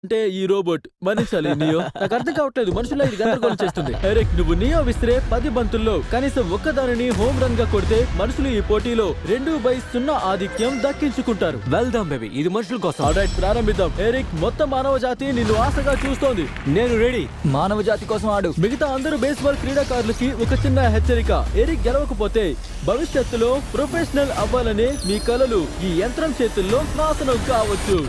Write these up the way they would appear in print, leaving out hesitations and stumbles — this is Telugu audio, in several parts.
అంటే ఈ రోబోట్ మనిషాలి నియో నాకు అర్థం కావట్లేదు. మనుషుల్లో ఇది గందరగోళం చేస్తుంది. ఎరిక్, నువ్వు నియో విసిరే 10 బంతుల్లో కనీసం ఒక్కదానిని హోమ్ రన్ గా కొడితే మనుషులు ఈ పోటీలో 2/0 ఆధిక్యం దక్కించుకుంటారు. వెళ్దాం బేబీ, ఇది మనుషుల కోసం. ఆల్రైట్, ప్రారంభిద్దాం. ఎరిక్, మొత్తం మానవ జాతి నిన్ను ఆశగా చూస్తోంది. నేను రెడీ. మానవ జాతి కోసం ఆడు. మిగతా అందరూ బేస్బాల్ క్రీడాకారులకి ఒక చిన్న హెచ్చరిక. ఎరిక్ గెలవకపోతే భవిష్యత్తులో ప్రొఫెషనల్ అవ్వాలనే మీ కలలు ఈ యంత్రం చేతుల్లో నాశనం కావచ్చు.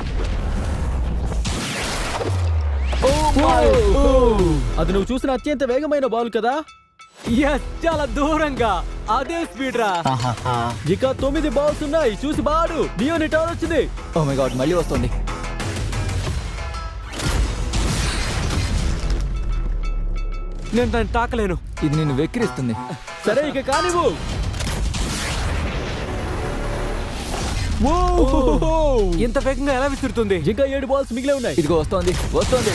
అది నువ్వు చూసిన అత్యంత వేగమైన బాల్ కదా? చాలా దూరంగా అదే స్పీడ్ రా. ఇక 9 బాల్స్ ఉన్నాయి, చూసి బాడు. నియోని టర్న్ వచ్చింది. ఓ మై గాడ్, మళ్ళీ వస్తుంది. నేను దాన్ని తాకలేను. ఇది నిన్ను వెక్కిరిస్తుంది. సరే, ఇక కానివ్వు. ఇంత వేగంగా ఎలా విసురుతుంది? ఇంకా 7 బాల్స్ మిగిలే ఉన్నాయి. ఇదిగో వస్తోంది వస్తోంది.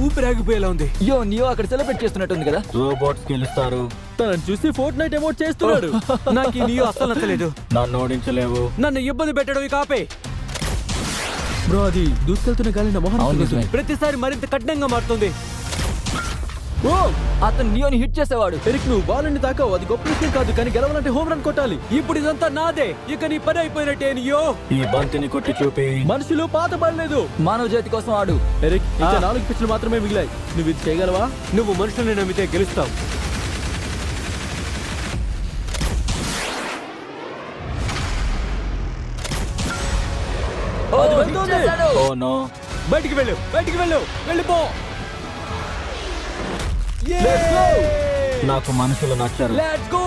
ఊపిరాగిపోయేలా ఉంది. యో నియో అక్కడ సెలబ్రేట్ చేస్తున్నట్టుంది కదా. రోబోట్స్ గెలుస్తారు. తనని చూసి ఫోర్ట్ నైట్ ఎమోట్ చేస్తున్నాడు. నాకు ఈ నియో అస్సలు నచ్చలేదు. నన్ను ఓడించలేవు. నన్ను ఇబ్బంది పెట్టడం ఇక ఆపే. బ్రో, అది దూసుకెళ్తున్న గాలి నా మొహం అవును, నిజమే. ప్రతిసారి మరింత కఠినంగా మారుతుంది. అతను నియోని హిట్ చేసేవాడు. ఎరిక్, నువ్వు బాల్ ని తాకావు. అది గొప్ప విషయం కాదు, కానీ గెలవాలంటే హోమ్ రన్ కొట్టాలి. ఇప్పుడు ఇదంతా నాదే. ఇక నీ పని అయిపోయినట్టే నియో. ఈ బంతిని కొట్టి చూపి. మనుషులు పాత పడలేదు. మానవ జాతి కోసం ఆడు. ఎరిక్, ఇంకా 4 పిచ్లు మాత్రమే మిగిలాయి. నువ్వు ఇది చేయగలవా? నువ్వు మనుషుల్ని నమ్మితే గెలుస్తావు. అది hit చేశాడు. Oh no. బయటికి వెళ్ళు, బయటికి వెళ్ళు, వెళ్ళిపో. నాకు మనుషులు నచ్చరు. Let's go.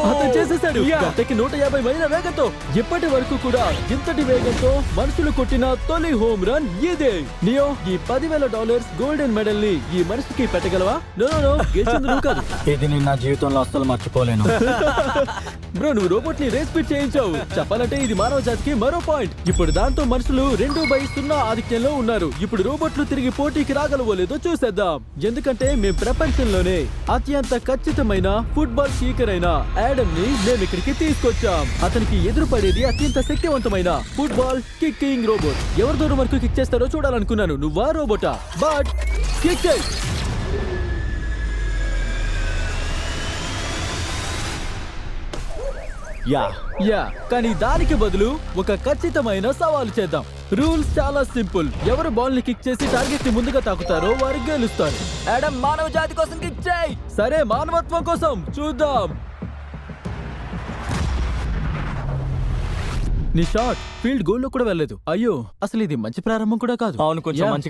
అతను చేసేసాడు. గంటకి 150 మైళ్ళ వేగంతో. ఇప్పటి వరకు కూడా ఇంతటి వేగంతో మనుషులు కొట్టిన తొలి హోమ్ రన్ ఇదే. నియో, ఈ $10,000 గోల్డెన్ మెడల్ ని ఈ మనిషికి పెట్టగలవా? నో, గెలిచింది నువ్వు కాదు. ఇది నేను నా జీవితంలో అస్సలు మర్చిపోలేను. బ్రో, నువ్వు రోబోట్ ని రేస్ ఫిట్ చేయించావు. చెప్పాలంటే ఇది మానవ జాతికి మరో పాయింట్. ఇప్పుడు దాంతో మనుషులు 2/0 ఆధిక్యంలో ఉన్నారు. ఇప్పుడు రోబోట్లు తిరిగి పోటీకి రాగలవో లేదో చూసేద్దాం. ఎందుకంటే మేము ప్రపంచంలోనే అత్యంత ఖచ్చితమైన ఫుట్బాల్ కీకర్ అయిన యాడమ్ ని మేము ఇక్కడికి తీసుకొచ్చాం. అతనికి ఎదురుపడేది అత్యంత శక్తివంతమైన ఫుట్బాల్ కిక్కింగ్ రోబోట్. ఎవరి దూరం వరకు కిక్ చేస్తారో చూడాలనుకున్నాను. నువ్వా రోబోటా? బట్ కిక్ చేయి. యా, కానీ దానికి బదులు ఒక ఖచ్చితమైన సవాలు చేద్దాం. రూల్స్ చాలా సింపుల్. ఎవరు బాల్ ని కిక్ చేసి టార్గెట్ ని ముందుగా తాకుతారో వారు గెలుస్తారు. యాడమ్, మానవ జాతి కోసం కిక్ చేయి. సరే, మానవత్వం కోసం చూద్దాం. నీ షాట్ ఫీల్డ్ గోల్ లో కూడా వెళ్ళలేదు. అయ్యో, అసలు ఇది మంచి ప్రారంభం కూడా కాదు. అవును, కొంచెం యా. మంచి